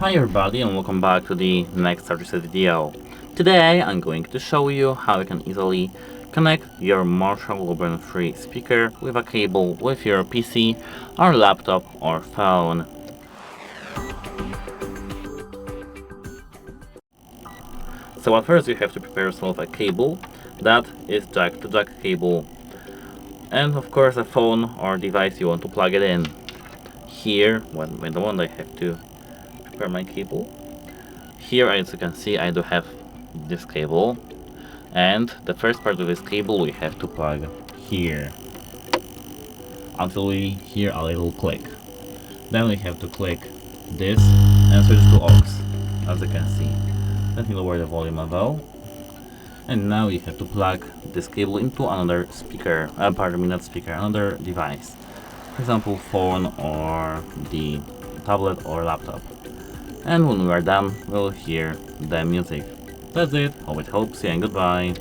Hi everybody and welcome back to the next HardReset video. Today I'm going to show you how you can easily connect your MARSHALL WOBURN III speaker with a cable with your PC or laptop or phone. So at first you have to prepare yourself a cable that is jack to jack cable, and of course a phone or device you want to plug it in. Here, when the one I have to prepare my cable. Here, as you can see, I do have this cable, and the first part of this cable we have to plug here until we hear a little click. Then we have to click this and switch to aux, as you can see. Let me lower the volume a little. And now we have to plug this cable into another speaker, pardon me, not speaker, another device. For example, phone or the tablet or laptop. And when we are done, we'll hear the music. That's it. Hope it helps you and goodbye.